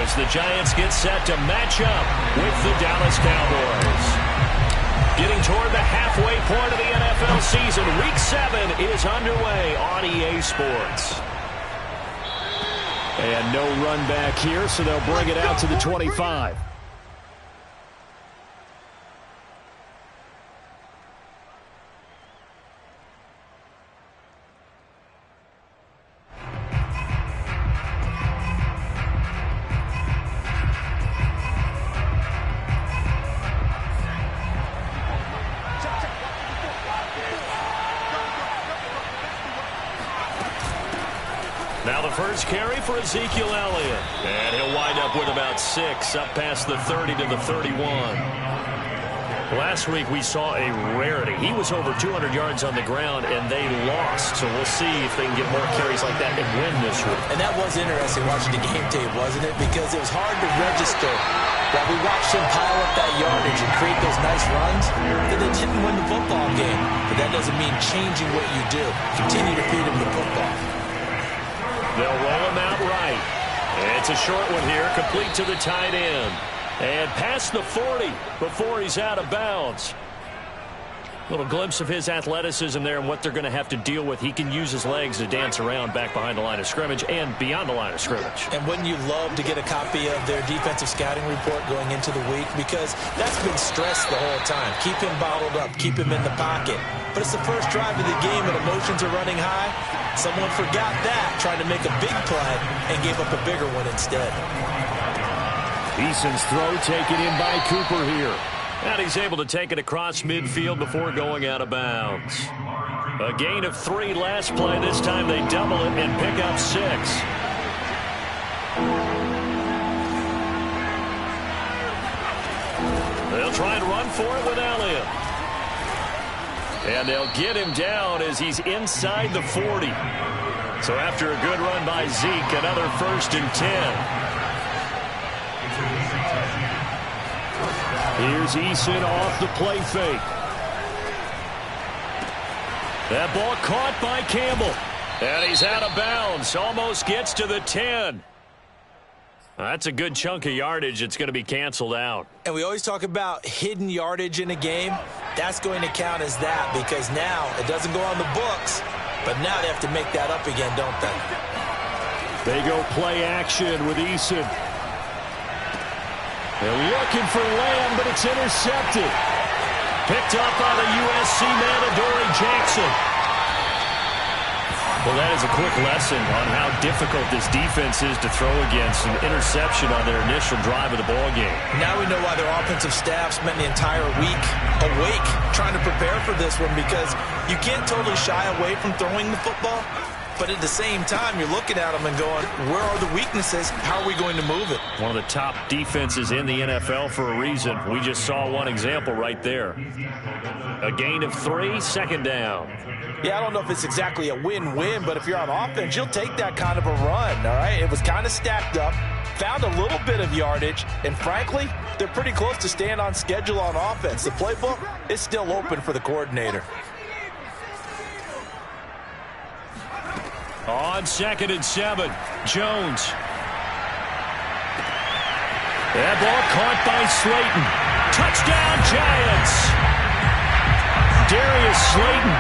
as the Giants get set to match up with the Dallas Cowboys. Getting toward the halfway point of the NFL season, Week 7 is underway on EA Sports. And no run back here, so they'll bring it out to the 25. Now the first carry for Ezekiel Elliott. And he'll wind up with about 6, up past the 30 to the 31. Last week we saw a rarity. He was over 200 yards on the ground, and they lost. So we'll see if they can get more carries like that and win this week. And that was interesting watching the game tape, wasn't it? Because it was hard to register. While we watched him pile up that yardage and create those nice runs, that they didn't win the football game. But that doesn't mean changing what you do. Continue to feed him the football. They'll roll him out right. It's a short one here, complete to the tight end. And past the 40 before he's out of bounds. Little glimpse of his athleticism there and what they're going to have to deal with. He can use his legs to dance around back behind the line of scrimmage and beyond the line of scrimmage. And wouldn't you love to get a copy of their defensive scouting report going into the week? Because that's been stressed the whole time. Keep him bottled up. Keep him in the pocket. But it's the first drive of the game and emotions are running high. Someone forgot that, tried to make a big play, and gave up a bigger one instead. Eason's throw taken in by Cooper here. And he's able to take it across midfield before going out of bounds. A gain of 3 last play. This time they double it and pick up 6. They'll try and run for it with Elliott. And they'll get him down as he's inside the 40. So after a good run by Zeke, another 1st and 10. Here's Eason off the play fake. That ball caught by Campbell. And he's out of bounds. Almost gets to the 10. That's a good chunk of yardage. It's going to be canceled out. And we always talk about hidden yardage in a game. That's going to count as that because now it doesn't go on the books. But now they have to make that up again, don't they? They go play action with Eason. They're looking for Lamb, but it's intercepted. Picked up by the USC man, Adoree Jackson. Well, that is a quick lesson on how difficult this defense is to throw against. An interception on their initial drive of the ball game. Now we know why their offensive staff spent the entire week awake trying to prepare for this one because you can't totally shy away from throwing the football. But at the same time, you're looking at them and going, where are the weaknesses? How are we going to move it? One of the top defenses in the NFL for a reason. We just saw one example right there. A gain of 3, 2nd down. Yeah, I don't know if it's exactly a win-win, but if you're on offense, you'll take that kind of a run, all right? It was kind of stacked up, found a little bit of yardage, and frankly, they're pretty close to staying on schedule on offense. The playbook is still open for the coordinator. On 2nd and 7, Jones. That ball caught by Slayton. Touchdown, Giants! Darius Slayton,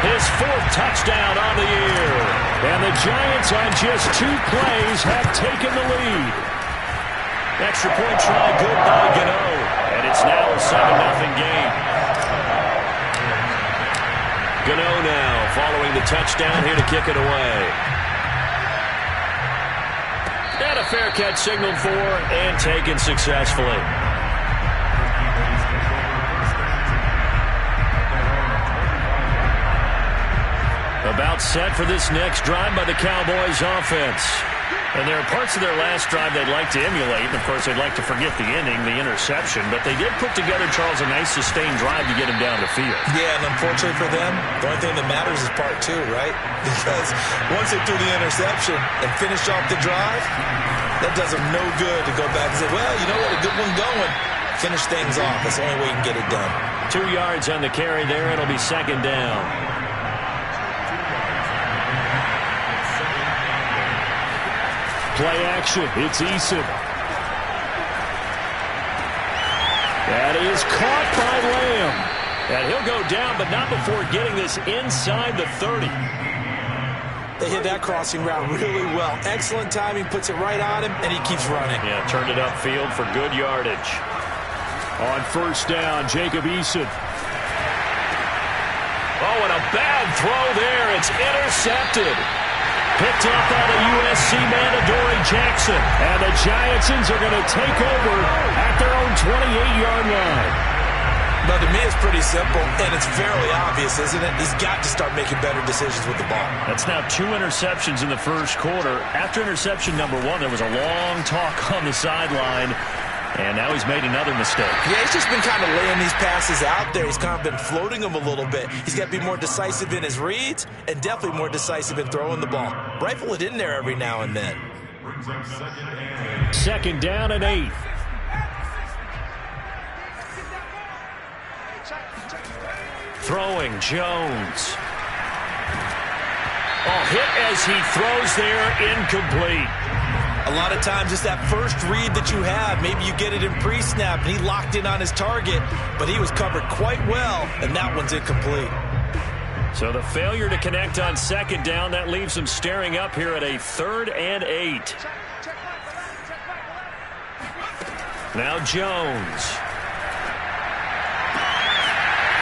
his 4th touchdown on the year. And the Giants on just 2 plays have taken the lead. Extra point try good by Gano. And it's now a 7-0 game. Gano now following the touchdown here to kick it away. And a fair catch signaled for and taken successfully. About set for this next drive by the Cowboys offense. And there are parts of their last drive they'd like to emulate. And, of course, they'd like to forget the ending, the interception. But they did put together, Charles, a nice sustained drive to get him down the field. Yeah, and unfortunately for them, the only thing that matters is part 2, right? Because once they threw the interception and finished off the drive, that does them no good to go back and say, well, you know what, a good one going. Finish things off. That's the only way you can get it done. 2 yards on the carry there. It'll be 2nd down. Play action. It's Eason. That is caught by Lamb. And he'll go down, but not before getting this inside the 30. They hit that crossing route really well. Excellent timing, puts it right on him, and he keeps running. Yeah, turned it upfield for good yardage. On first down, Jacob Eason. Oh, and a bad throw there. It's intercepted. Picked up by the USC man, Adoree Jackson. And the Giantsons are going to take over at their own 28-yard line. But to me, it's pretty simple, and it's fairly obvious, isn't it? He's got to start making better decisions with the ball. That's now 2 interceptions in the first quarter. After interception number 1, there was a long talk on the sideline, and now he's made another mistake. Yeah, he's just been kind of laying these passes out there. He's kind of been floating them a little bit. He's got to be more decisive in his reads and definitely more decisive in throwing the ball. Rifle it in there every now and then. Second down and 8. Throwing, Jones. Oh, hit as he throws there, incomplete. A lot of times it's that first read that you have. Maybe you get it in pre-snap, and he locked in on his target, but he was covered quite well, and that one's incomplete. So the failure to connect on second down, that leaves him staring up here at a 3rd and 8. Now Jones.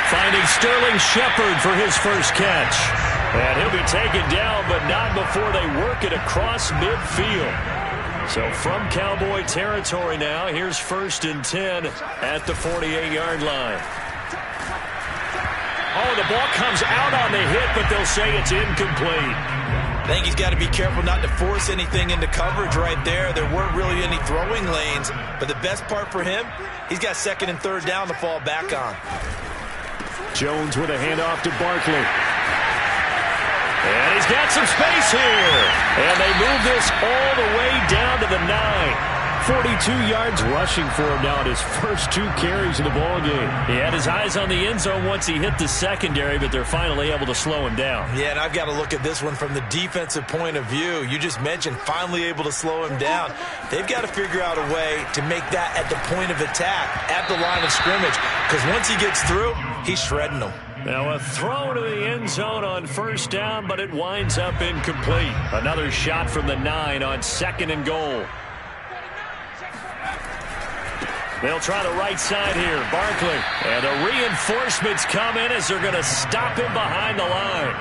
Finding Sterling Shepard for his first catch. And he'll be taken down, but not before they work it across midfield. So from Cowboy territory now, here's 1st and 10 at the 48-yard line. Oh, the ball comes out on the hit, but they'll say it's incomplete. I think he's got to be careful not to force anything into coverage right there. There weren't really any throwing lanes, but the best part for him, he's got 2nd and 3rd down to fall back on. Jones with a handoff to Barkley. And he's got some space here. And they move this all the way down to the 9. 42 yards rushing for him now at his first 2 carries of the ballgame. He had his eyes on the end zone once he hit the secondary, but they're finally able to slow him down. Yeah, and I've got to look at this one from the defensive point of view. You just mentioned finally able to slow him down. They've got to figure out a way to make that at the point of attack, at the line of scrimmage, because once he gets through, he's shredding them. Now a throw to the end zone on first down, but it winds up incomplete. Another shot from the 9 on 2nd and goal. They'll try the right side here. Barkley. And the reinforcements come in as they're going to stop him behind the line.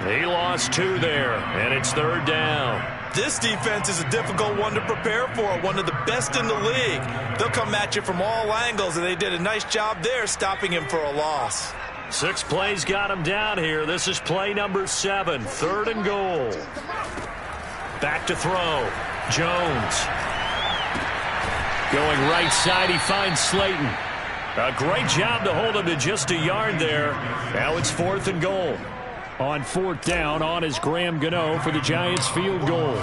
He lost 2 there, and it's 3rd down. This defense is a difficult one to prepare for, one of the best in the league. They'll come at you from all angles, and they did a nice job there stopping him for a loss. 6 plays got him down here. This is play number 7, 3rd and goal. Back to throw. Jones. Going right side, he finds Slayton. A great job to hold him to just a yard there. Now it's 4th and goal. On 4th down, on is Graham Gano for the Giants field goal.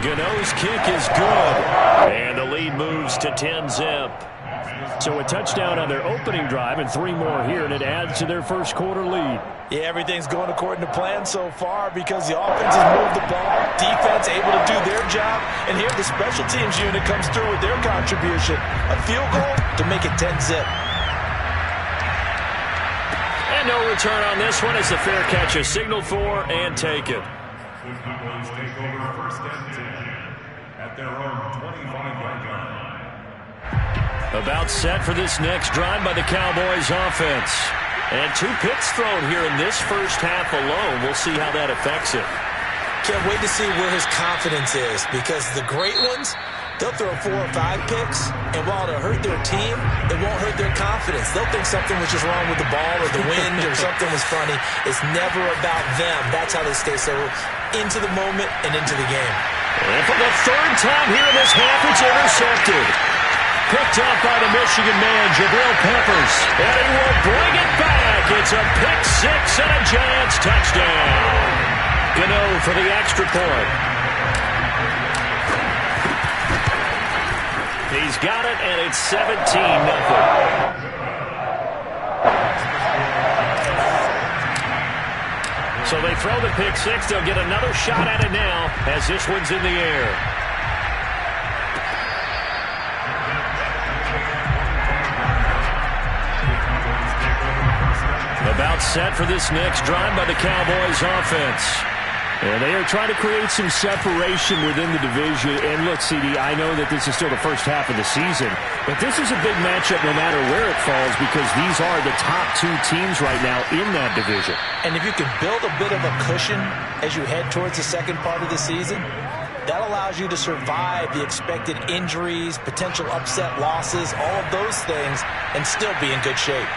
Gano's kick is good. And the lead moves to 10-zip. So a touchdown on their opening drive and 3 more here, and it adds to their first quarter lead. Yeah, everything's going according to plan so far because the offense has moved the ball, defense able to do their job, and here the special teams unit comes through with their contribution. A field goal to make it 10-zip. And no return on this one as the fair catch is signaled for and taken. Take over 1st and 10 at their own 25-yard line. About set for this next drive by the Cowboys offense. And 2 picks thrown here in this first half alone. We'll see how that affects it. Can't wait to see where his confidence is because the great ones, they'll throw 4 or 5 picks, and while it'll hurt their team, it won't hurt their confidence. They'll think something was just wrong with the ball or the wind or something was funny. It's never about them. That's how they stay so into the moment and into the game. And for the 3rd time here in this half, it's intercepted. Picked up by the Michigan man, Jabril Peppers. And he will bring it back. It's a pick 6 and a Giants touchdown. Gano for the extra point. He's got it, and it's 17-0. So they throw the pick 6. They'll get another shot at it now as this one's in the air. About set for this next drive by the Cowboys offense. And they are trying to create some separation within the division. And look, CD, I know that this is still the first half of the season, but this is a big matchup no matter where it falls because these are the top two teams right now in that division. And if you can build a bit of a cushion as you head towards the second part of the season, that allows you to survive the expected injuries, potential upset losses, all of those things, and still be in good shape.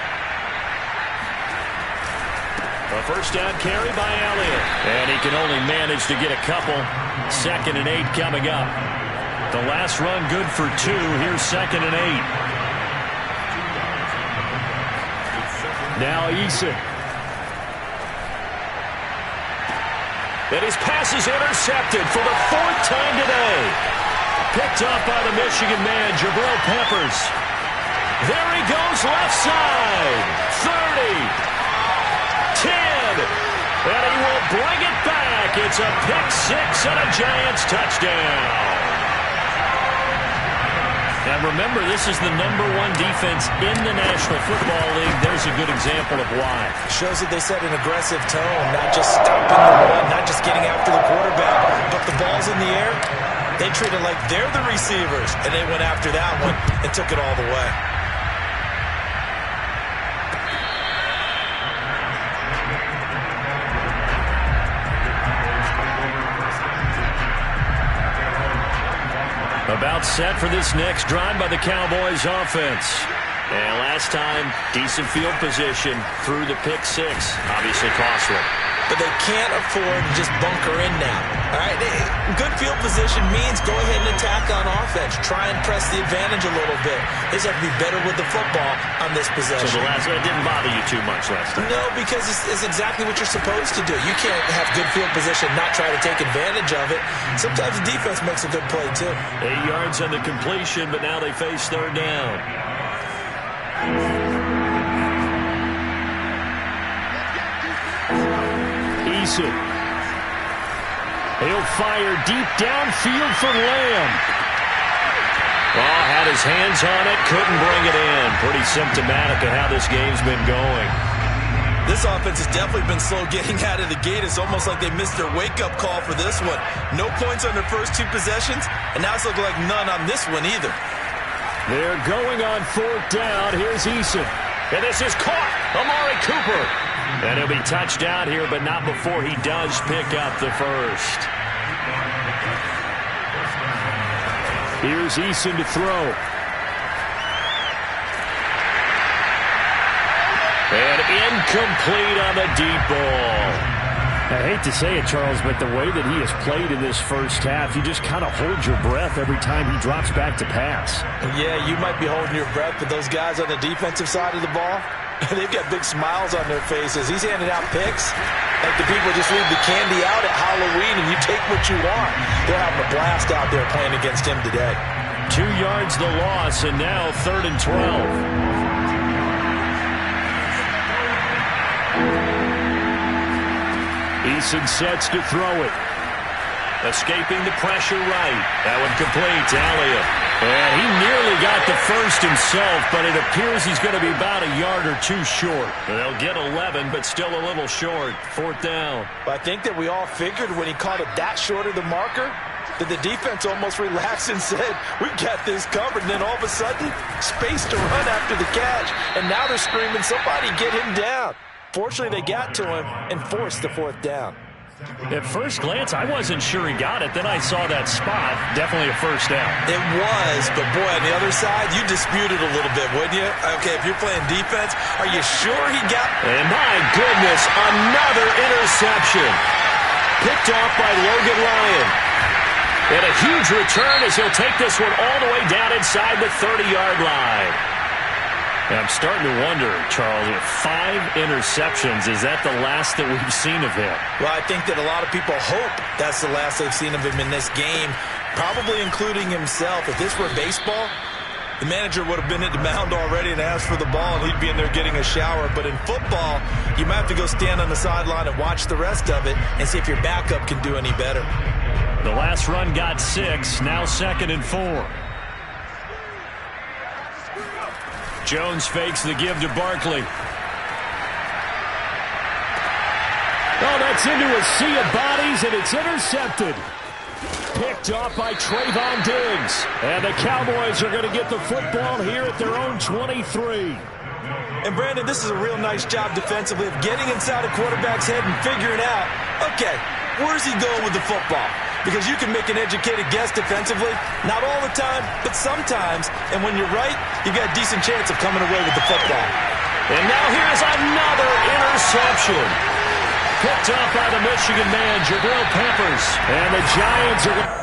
A first down carry by Elliott. And he can only manage to get a couple. 2nd and 8 coming up. The last run good for 2. Here's 2nd and 8. Now Eason. And his pass is intercepted for the 4th time today. Picked up by the Michigan man, Jabril Peppers. There he goes left side. 30. 10, and he will bring it back. It's a pick 6 and a Giants touchdown. And remember, this is the #1 defense in the National Football League. There's a good example of why. Shows that they set an aggressive tone, not just stopping the run, not just getting after the quarterback, but the ball's in the air. They treat it like they're the receivers, and they went after that one and took it all the way. About set for this next drive by the Cowboys offense. And last time, decent field position through the pick 6. Obviously costly. But they can't afford to just bunker in now. All right, good field position means go ahead and attack on offense. Try and press the advantage a little bit. They just have to be better with the football on this possession. So the last one didn't bother you too much last time? No, because it's exactly what you're supposed to do. You can't have good field position, not try to take advantage of it. Sometimes the defense makes a good play, too. 8 yards on the completion, but now they face 3rd down. Eason. He'll fire deep downfield for Lamb. Oh, had his hands on it, couldn't bring it in. Pretty symptomatic of how this game's been going. This offense has definitely been slow getting out of the gate. It's almost like they missed their wake-up call for this one. No points on their first 2 possessions, and now it's looking like none on this one either. They're going on 4th down. Here's Eason. And this is caught. Amari Cooper. And he'll be touched out here, but not before he does pick up the first. Here's Eason to throw. And incomplete on the deep ball. I hate to say it, Charles, but the way that he has played in this first half, you just kind of hold your breath every time he drops back to pass. Yeah, you might be holding your breath, but those guys on the defensive side of the ball, they've got big smiles on their faces. He's handing out picks like the people just leave the candy out at Halloween and you take what you want. They're having a blast out there playing against him today. 2 yards the loss, and now 3rd and 12. Eason sets to throw it. Escaping the pressure right. That one complete to Elliott. And he nearly got the first himself, but it appears he's going to be about a yard or 2 short. They'll get 11, but still a little short. 4th down. I think that we all figured when he caught it that short of the marker that the defense almost relaxed and said, we got this covered. And then all of a sudden, space to run after the catch. And now they're screaming, somebody get him down. Fortunately, they got to him and forced the 4th down. At first glance, I wasn't sure he got it. Then I saw that spot. Definitely a first down. It was, but boy, on the other side, you dispute it a little bit, wouldn't you? Okay, if you're playing defense, are you sure he got... And my goodness, another interception. Picked off by Logan Ryan. And a huge return as he'll take this one all the way down inside the 30-yard line. And I'm starting to wonder, Charles, 5 interceptions, is that the last that we've seen of him? Well, I think that a lot of people hope that's the last they've seen of him in this game, probably including himself. If this were baseball, the manager would have been at the mound already and asked for the ball, and he'd be in there getting a shower. But in football, you might have to go stand on the sideline and watch the rest of it and see if your backup can do any better. The last run got 6, now 2nd and 4. Jones fakes the give to Barkley. Gets into a sea of bodies, and it's intercepted. Picked off by Trayvon Diggs. And the Cowboys are going to get the football here at their own 23. And, Brandon, this is a real nice job defensively of getting inside a quarterback's head and figuring out, okay, where's he going with the football? Because you can make an educated guess defensively. Not all the time, but sometimes. And when you're right, you've got a decent chance of coming away with the football. And now here's another interception. Picked up by the Michigan man, Jabril Peppers. And the Giants are going to...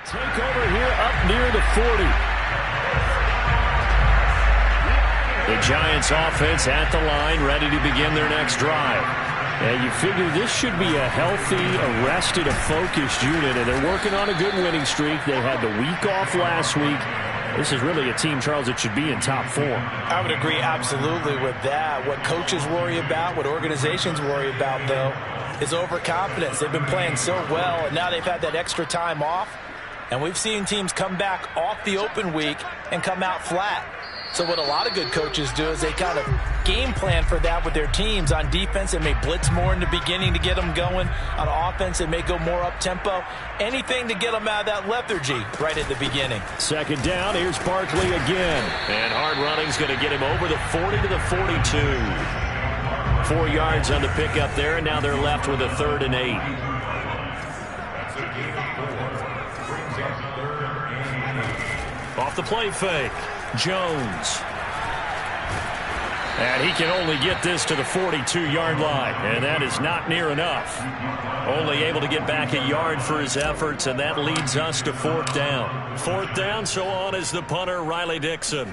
take over here up near the 40. The Giants offense at the line, ready to begin their next drive. And you figure this should be a healthy, arrested, a focused unit, and they're working on a good winning streak. They had the week off last week. This is really a team, Charles, that should be in top form. I would agree absolutely with that. What coaches worry about, what organizations worry about, though, is overconfidence. They've been playing so well, and now they've had that extra time off. And we've seen teams come back off the open week and come out flat. So what a lot of good coaches do is they kind of game plan for that with their teams. On defense, they may blitz more in the beginning to get them going. On offense, they may go more up-tempo. Anything to get them out of that lethargy right at the beginning. Second down, here's Barkley again. And hard running's going to get him over the 40 to the 42. 4 yards on the pickup there, and now they're left with a 3rd and 8. Off the play fake, Jones. And he can only get this to the 42-yard line, and that is not near enough. Only able to get back a yard for his efforts, and that leads us to 4th down. 4th down, so on is the punter, Riley Dixon.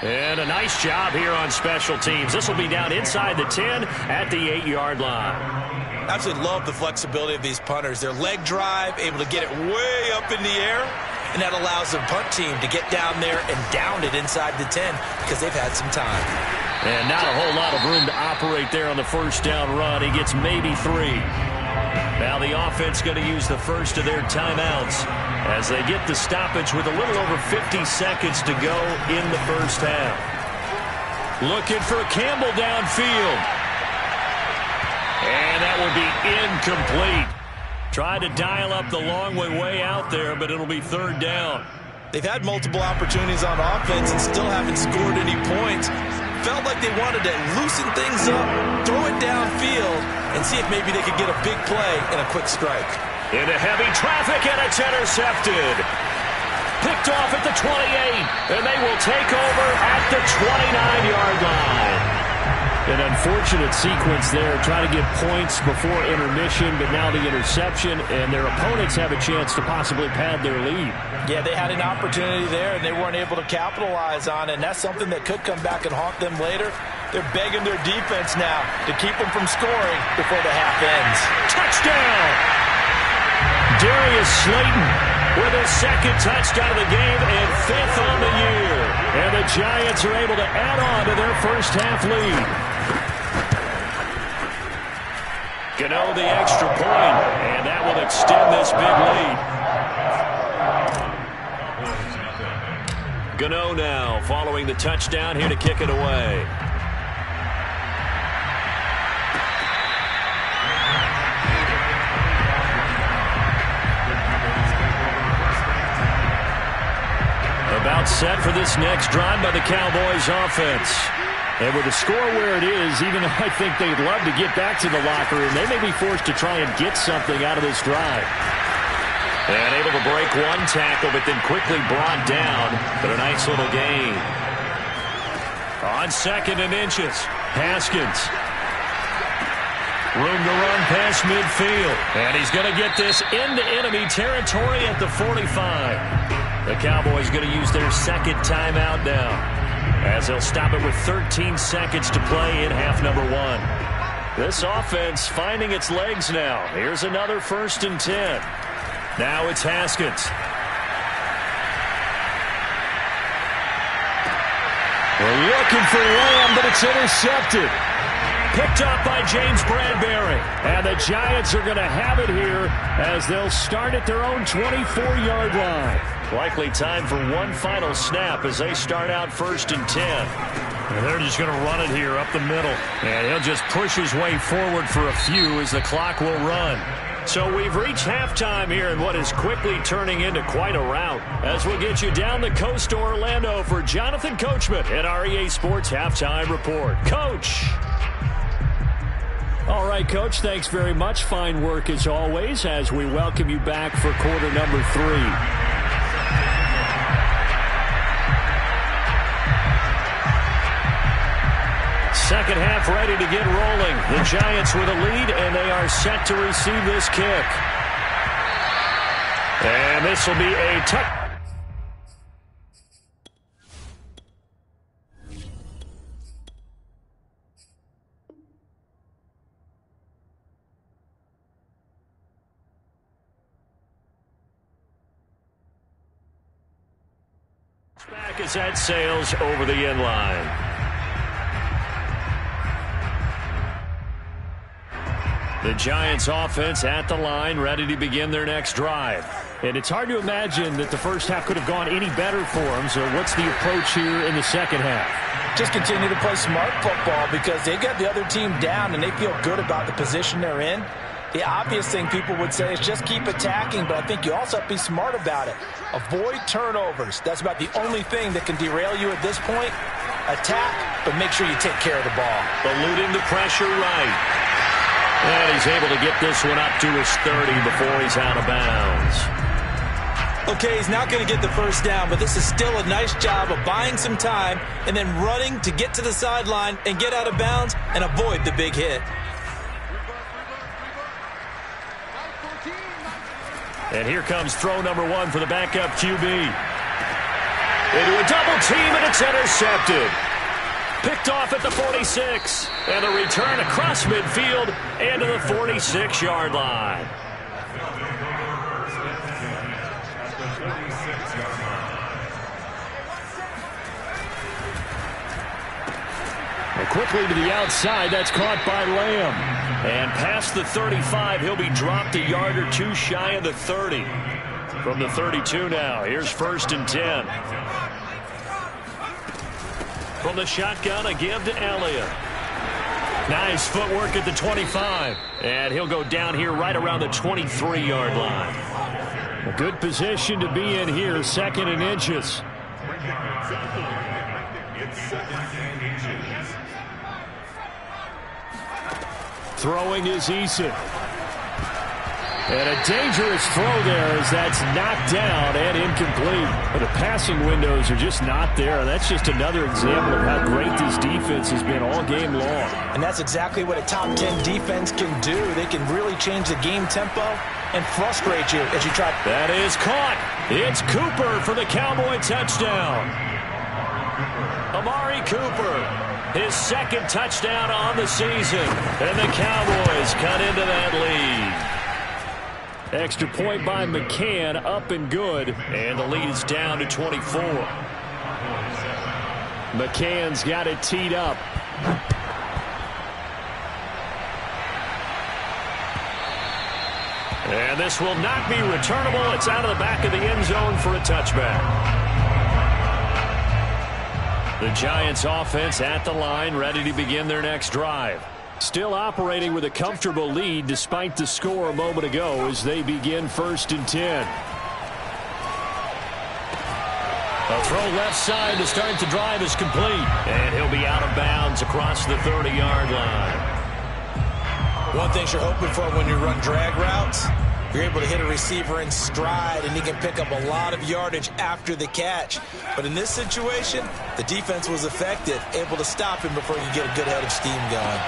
And a nice job here on special teams. This will be down inside the 10 at the 8-yard line. Absolutely love the flexibility of these punters. Their leg drive, able to get it way up in the air, and that allows the punt team to get down there and down it inside the 10 because they've had some time. And not a whole lot of room to operate there on the first down run. He gets maybe 3. Now the offense going to use the first of their timeouts as they get the stoppage with a little over 50 seconds to go in the first half. Looking for Campbell downfield. And that will be incomplete. Tried to dial up the long way out there, but it'll be 3rd down. They've had multiple opportunities on offense and still haven't scored any points. Felt like they wanted to loosen things up, throw it downfield, and see if maybe they could get a big play and a quick strike. Into heavy traffic, and it's intercepted. Picked off at the 28, and they will take over at the 29-yard line. An unfortunate sequence there, trying to get points before intermission, but now the interception, and their opponents have a chance to possibly pad their lead. Yeah, they had an opportunity there, and they weren't able to capitalize on it, and that's something that could come back and haunt them later. They're begging their defense now to keep them from scoring before the half ends. Touchdown! Darius Slayton with his 2nd touchdown of the game and 5th on the year. And the Giants are able to add on to their first half lead. Gano the extra point, and that will extend this big lead. Gano now following the touchdown here to kick it away. About set for this next drive by the Cowboys offense. And with the score where it is, even though I think they'd love to get back to the locker room, they may be forced to try and get something out of this drive. And able to break one tackle, but then quickly brought down. But a nice little gain. On 2nd and inches, Haskins. Room to run past midfield. And he's going to get this into enemy territory at the 45. The Cowboys going to use their 2nd timeout now, as they'll stop it with 13 seconds to play in half number 1. This offense finding its legs now. Here's another 1st and 10. Now it's Haskins. We're looking for Lamb, but it's intercepted. Picked up by James Bradbury. And the Giants are going to have it here as they'll start at their own 24-yard line. Likely time for one final snap as they start out 1st and 10. And they're just going to run it here up the middle. And he'll just push his way forward for a few as the clock will run. So we've reached halftime here in what is quickly turning into quite a rout. As we'll get you down the coast to Orlando for Jonathan Coachman at our EA Sports Halftime Report. Coach! All right, Coach, thanks very much. Fine work as always as we welcome you back for quarter number 3. Second half ready to get rolling. The Giants with a lead, and they are set to receive this kick. And this will be a touch. Back as that sails over the end line. The Giants offense at the line, ready to begin their next drive. And it's hard to imagine that the first half could have gone any better for them. So what's the approach here in the second half? Just continue to play smart football because they got the other team down and they feel good about the position they're in. The obvious thing people would say is just keep attacking, but I think you also have to be smart about it. Avoid turnovers. That's about the only thing that can derail you at this point. Attack, but make sure you take care of the ball. Eluding the pressure right. And he's able to get this one up to his 30 before he's out of bounds. Okay, he's not going to get the first down, but this is still a nice job of buying some time and then running to get to the sideline and get out of bounds and avoid the big hit. And here comes throw number 1 for the backup QB. Into a double team, and it's intercepted. Picked off at the 46. And a return across midfield and to the 46-yard line. And quickly to the outside. That's caught by Lamb. And past the 35, he'll be dropped a yard or two shy of the 30. From the 32 now. Here's 1st and 10. From the shotgun, a give to Elliott. Nice footwork at the 25. And he'll go down here right around the 23-yard line. A good position to be in here, 2nd and inches. Throwing is Eason. And a dangerous throw there as that's knocked down and incomplete. But the passing windows are just not there. That's just another example of how great this defense has been all game long. And that's exactly what a top 10 defense can do. They can really change the game tempo and frustrate you as you try. That is caught. It's Cooper for the Cowboy touchdown. Amari Cooper, his 2nd touchdown on the season. And the Cowboys cut into that lead. Extra point by McCann, up and good. And the lead is down to 24. McCann's got it teed up. And this will not be returnable. It's out of the back of the end zone for a touchback. The Giants offense at the line, ready to begin their next drive. Still operating with a comfortable lead despite the score a moment ago as they begin 1st and 10. A throw left side to start the drive is complete. And he'll be out of bounds across the 30-yard line. One thing you're hoping for when you run drag routes, you're able to hit a receiver in stride and he can pick up a lot of yardage after the catch. But in this situation, the defense was effective, able to stop him before you get a good head of steam going.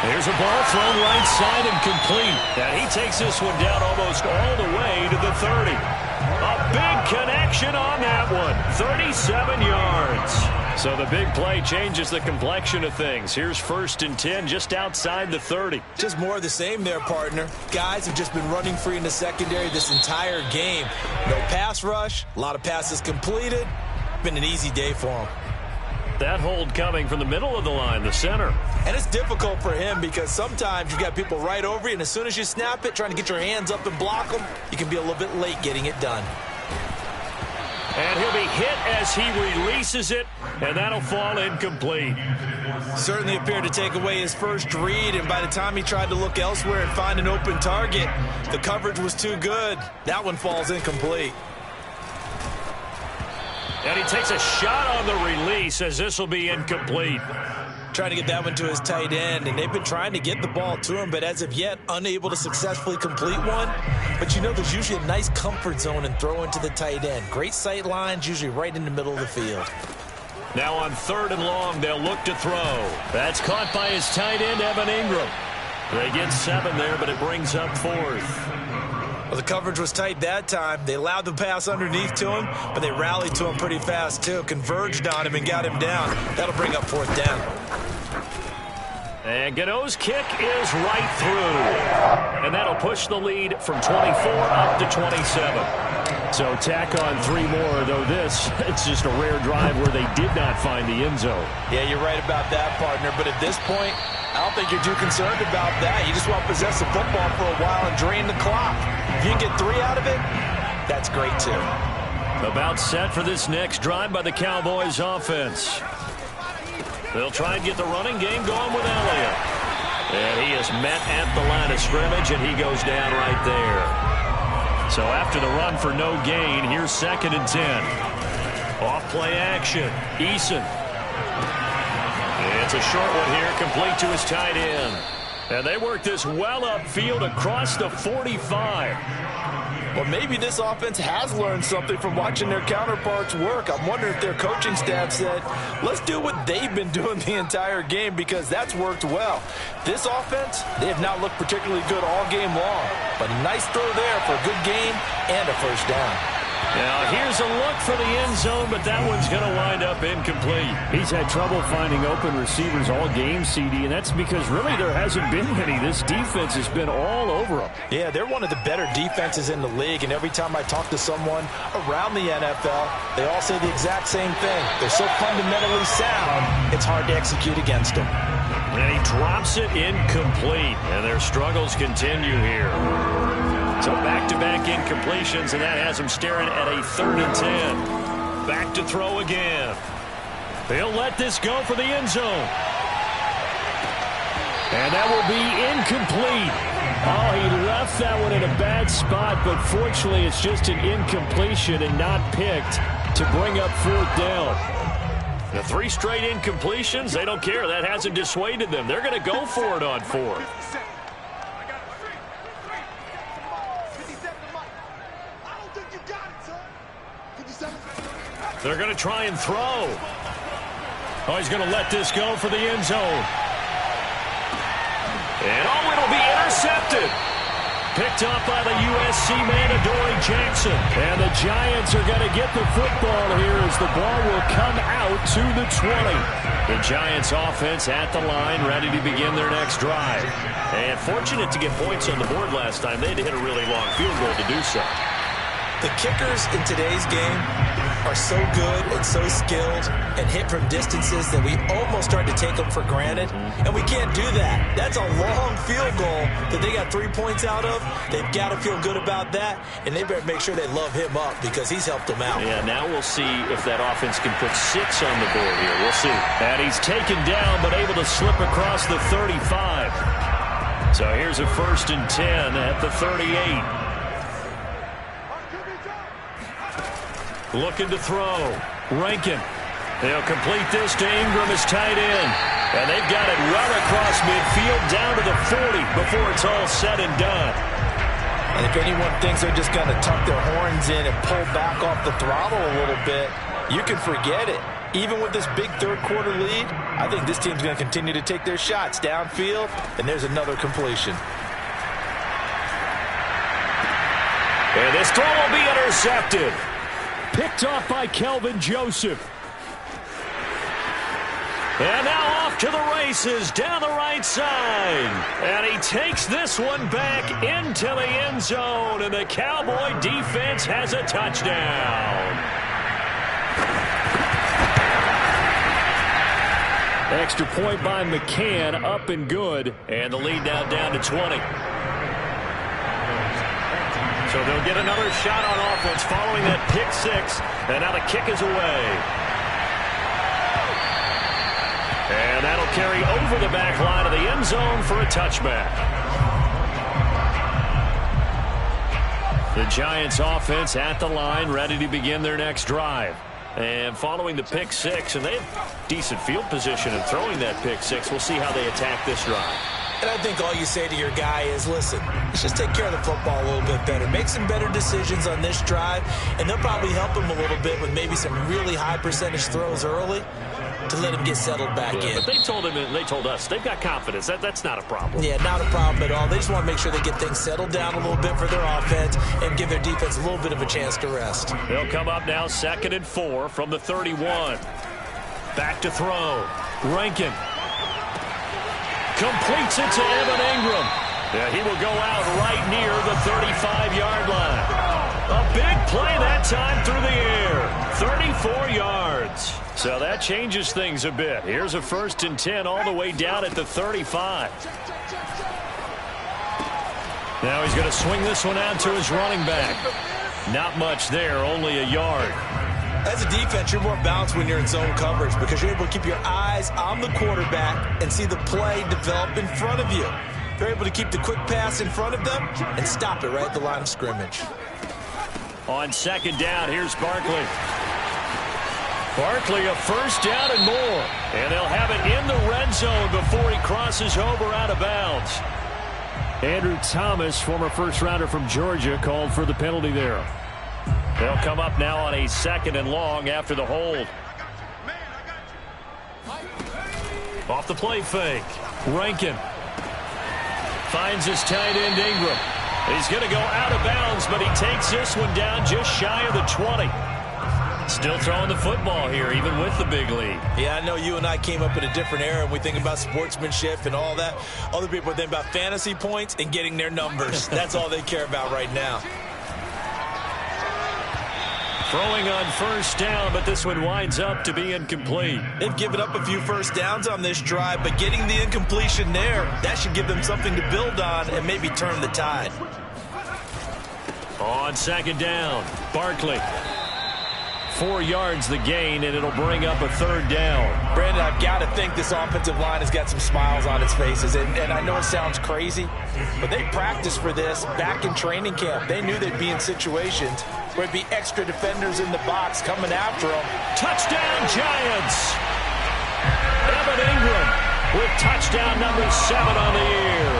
Here's a ball thrown right side and complete. And he takes this one down almost all the way to the 30. A big connection on that one. 37 yards. So the big play changes the complexion of things. Here's 1st and 10 just outside the 30. Just more of the same there, partner. Guys have just been running free in the secondary this entire game. No pass rush. A lot of passes completed. Been an easy day for them. That hold coming from the middle of the line, the center. And it's difficult for him because sometimes you've got people right over you, and as soon as you snap it, trying to get your hands up and block them, you can be a little bit late getting it done. And he'll be hit as he releases it, and that'll fall incomplete. Certainly appeared to take away his first read, and by the time he tried to look elsewhere and find an open target, the coverage was too good. That one falls incomplete. And he takes a shot on the release as this will be incomplete. Trying to get that one to his tight end, and they've been trying to get the ball to him, but as of yet, unable to successfully complete one. But you know, there's usually a nice comfort zone in throwing to the tight end. Great sight lines, usually right in the middle of the field. Now on 3rd and long, they'll look to throw. That's caught by his tight end, Evan Ingram. They get 7 there, but it brings up 4th. Well, the coverage was tight that time. They allowed the pass underneath to him, but they rallied to him pretty fast, too. Converged on him and got him down. That'll bring up 4th down. And Gano's kick is right through. And that'll push the lead from 24 up to 27. So tack on 3 more, though it's just a rare drive where they did not find the end zone. Yeah, you're right about that, partner. But at this point, I don't think you're too concerned about that. You just want to possess the football for a while and drain the clock. If you can get 3 out of it, that's great, too. About set for this next drive by the Cowboys offense. They'll try and get the running game going with Elliott. And he is met at the line of scrimmage, and he goes down right there. So after the run for no gain, here's 2nd and 10. Off play action. Eason. It's a short one here, complete to his tight end. And they work this well upfield across the 45. Well, maybe this offense has learned something from watching their counterparts work. I'm wondering if their coaching staff said, let's do what they've been doing the entire game, because that's worked well. This offense, they have not looked particularly good all game long. But a nice throw there for a good gain and a 1st down. Now, here's a look for the end zone, but that one's going to wind up incomplete. He's had trouble finding open receivers all game, CD, and that's because really there hasn't been any. This defense has been all over them. Yeah, they're one of the better defenses in the league, and every time I talk to someone around the NFL, they all say the exact same thing. They're so fundamentally sound, it's hard to execute against them. And he drops it incomplete, and their struggles continue here. So back-to-back incompletions, and that has him staring at a 3rd and 10. Back to throw again. They'll let this go for the end zone. And that will be incomplete. Oh, he left that one in a bad spot, but fortunately it's just an incompletion and not picked to bring up 4th down. The 3 straight incompletions, they don't care. That hasn't dissuaded them. They're going to go for it on 4th. They're going to try and throw. Oh, he's going to let this go for the end zone. And oh, it'll be intercepted. Picked up by the USC man, Adoree Jackson. And the Giants are going to get the football here as the ball will come out to the 20. The Giants offense at the line, ready to begin their next drive. And fortunate to get points on the board last time. They had to hit a really long field goal to do so. The kickers in today's game are so good and so skilled and hit from distances that we almost start to take them for granted, and we can't do that. That's a long field goal that they got 3 points out of. They've got to feel good about that, and they better make sure they love him up because he's helped them out. Yeah, now we'll see if that offense can put 6 on the board here. We'll see. And he's taken down but able to slip across the 35. So here's a 1st and 10 at the 38. Looking to throw. Rankin. They'll complete this to Ingram as tight end. And they've got it well across midfield down to the 40 before it's all said and done. And if anyone thinks they're just going to tuck their horns in and pull back off the throttle a little bit, you can forget it. Even with this big 3rd quarter lead, I think this team's going to continue to take their shots downfield, and there's another completion. And this throw will be intercepted. Picked off by Kelvin Joseph. And now off to the races down the right side. And he takes this one back into the end zone. And the Cowboy defense has a touchdown. Extra point by McCann, up and good. And the lead now down to 20. So they'll get another shot on offense following that pick six. And now the kick is away. And that'll carry over the back line of the end zone for a touchback. The Giants offense at the line, ready to begin their next drive. And following the pick six, and they have decent field position in throwing that pick six. We'll see how they attack this drive. And I think all you say to your guy is, listen, let's just take care of the football a little bit better. Make some better decisions on this drive, and they'll probably help him a little bit with maybe some really high percentage throws early to let him get settled back in. But they told him, and they told us, they've got confidence. That's not a problem. Yeah, not a problem at all. They just want to make sure they get things settled down a little bit for their offense and give their defense a little bit of a chance to rest. They'll come up now 2nd and 4 from the 31. Back to throw. Rankin completes it to Evan Ingram. Yeah, he will go out right near the 35-yard line. A big play that time through the air. 34 yards. So that changes things a bit. Here's a 1st and 10 all the way down at the 35. Now he's going to swing this one out to his running back. Not much there, only a yard. As a defense, you're more balanced when you're in zone coverage because you're able to keep your eyes on the quarterback and see the play develop in front of you. They're able to keep the quick pass in front of them and stop it right at the line of scrimmage. On 2nd down, here's Barkley. Barkley, a 1st down and more. And they'll have it in the red zone before he crosses over out of bounds. Andrew Thomas, former first-rounder from Georgia, called for the penalty there. They'll come up now on a 2nd and long after the hold. Off the play fake. Rankin finds his tight end Ingram. He's going to go out of bounds, but he takes this one down just shy of the 20. Still throwing the football here, even with the big lead. Yeah, I know you and I came up in a different era, and we think about sportsmanship and all that. Other people think about fantasy points and getting their numbers. That's all they care about right now. Throwing on 1st down, but this one winds up to be incomplete. They've given up a few 1st downs on this drive, but getting the incompletion there, that should give them something to build on and maybe turn the tide. On 2nd down, Barkley. 4 yards the gain, and it'll bring up a 3rd down. Brandon, I've got to think this offensive line has got some smiles on its faces, and I know it sounds crazy, but they practiced for this back in training camp. They knew they'd be in situations where it'd be extra defenders in the box coming after them. Touchdown, Giants! Evan Ingram with touchdown number 7 on the year.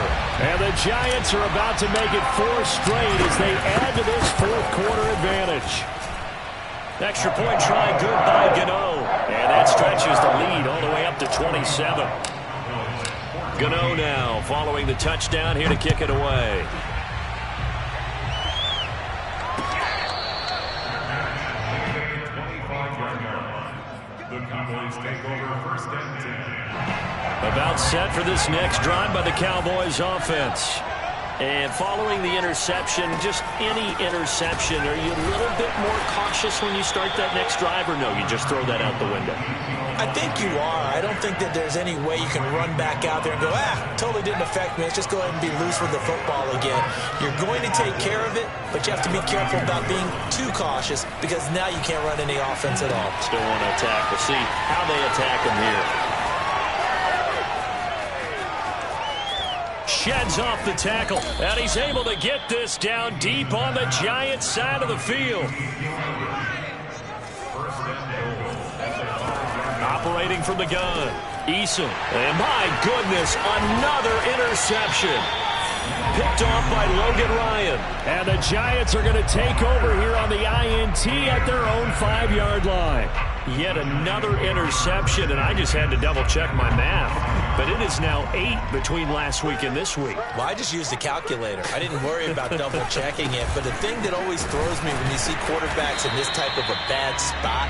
And the Giants are about to make it 4 straight as they add to this 4th quarter advantage. Extra point try good by Gano. And that stretches the lead all the way up to 27. Gano now following the touchdown here to kick it away. The Cowboys take over 1st and 10. About set for this next drive by the Cowboys offense. And following the interception, just any interception, are you a little bit more cautious when you start that next drive, or no, you just throw that out the window? I think you are. I don't think that there's any way you can run back out there and go, totally didn't affect me. Let's just go ahead and be loose with the football again. You're going to take care of it, but you have to be careful about being too cautious because now you can't run any offense at all. Still want to attack. We'll see how they attack him here. Sheds off the tackle, and he's able to get this down deep on the Giants' side of the field. Operating from the gun, Eason, and my goodness, another interception. Picked off by Logan Ryan. And the Giants are going to take over here on the INT at their own 5-yard line. Yet another interception, and I just had to double-check my math. But it is now 8 between last week and this week. Well, I just used a calculator. I didn't worry about double-checking it. But the thing that always throws me when you see quarterbacks in this type of a bad spot,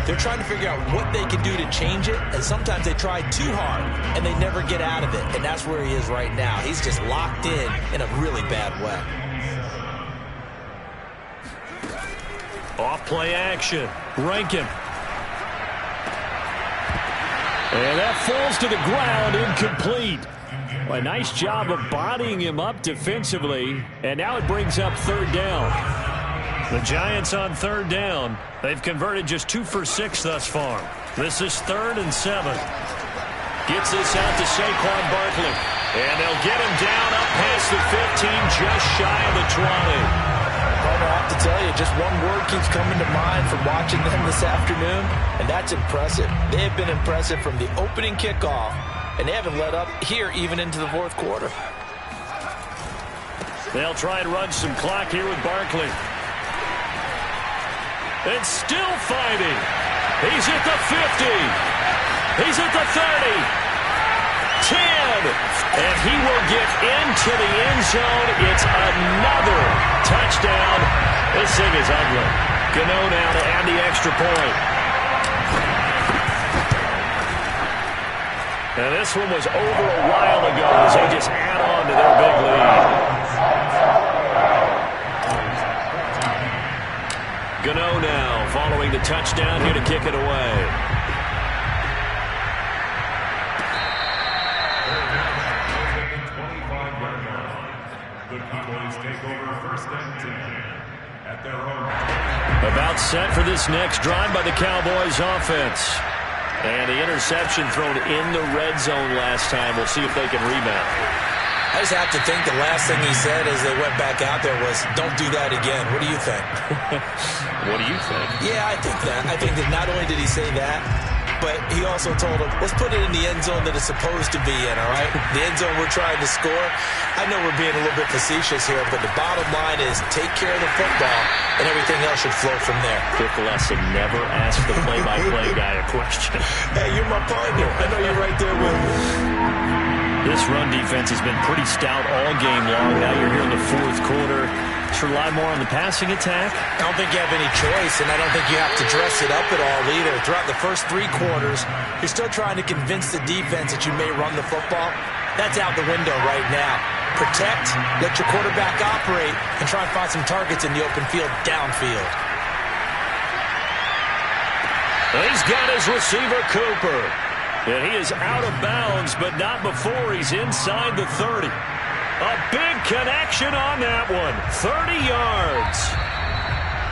they're trying to figure out what they can do to change it, and sometimes they try too hard, and they never get out of it. And that's where he is right now. He's just locked in a really bad way. Off play action. Rankin. And that falls to the ground, incomplete. A nice job of bodying him up defensively. And now it brings up third down. The Giants on third down. They've converted just 2 for 6 thus far. This is 3rd and 7. Gets this out to Saquon Barkley. And they'll get him down up past the 15, just shy of the 20. Partner, I have to tell you, just one word keeps coming to mind from watching them this afternoon, and that's impressive. They have been impressive from the opening kickoff, and they haven't let up here even into the fourth quarter. They'll try and run some clock here with Barkley. And still fighting. He's at the 50. He's at the 30. 10. And he will get into the end zone. It's another touchdown. This thing is ugly. Gano now to add the extra point. And this one was over a while ago as they just add on to their big lead. Gano now following the touchdown here to kick it away. About set for this next drive by the Cowboys offense. And the interception thrown in the red zone last time. We'll see if they can rebound. I just have to think the last thing he said as they went back out there was, don't do that again. What do you think? What do you think? Yeah, I think that. I think that not only did he say that, but he also told him, let's put it in the end zone that it's supposed to be in, all right? The end zone we're trying to score. I know we're being a little bit facetious here, but the bottom line is take care of the football, and everything else should flow from there. Quick lesson, never ask the play-by-play guy a question. Hey, you're my partner. I know you're right there with me. This run defense has been pretty stout all game long. Now you're here in the fourth quarter. Should rely more on the passing attack? I don't think you have any choice, and I don't think you have to dress it up at all either. Throughout the first 3 quarters, you're still trying to convince the defense that you may run the football. That's out the window right now. Protect, let your quarterback operate, and try and find some targets in the open field downfield. He's got his receiver, Cooper. And he is out of bounds, but not before he's inside the 30. A big connection on that one. 30 yards.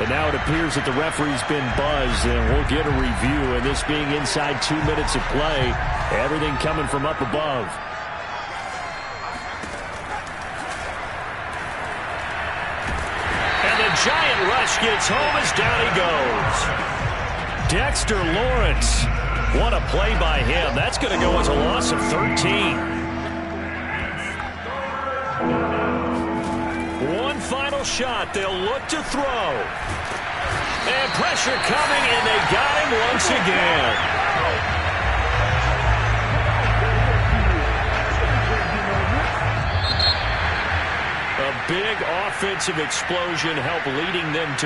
And now it appears that the referee's been buzzed, and we'll get a review. And this being inside 2 minutes of play, everything coming from up above. And the giant rush gets home as down he goes. Dexter Lawrence. What a play by him. That's going to go as a loss of 13. One final shot. They'll look to throw. And pressure coming, and they got him once again. A big offensive explosion helped leading them to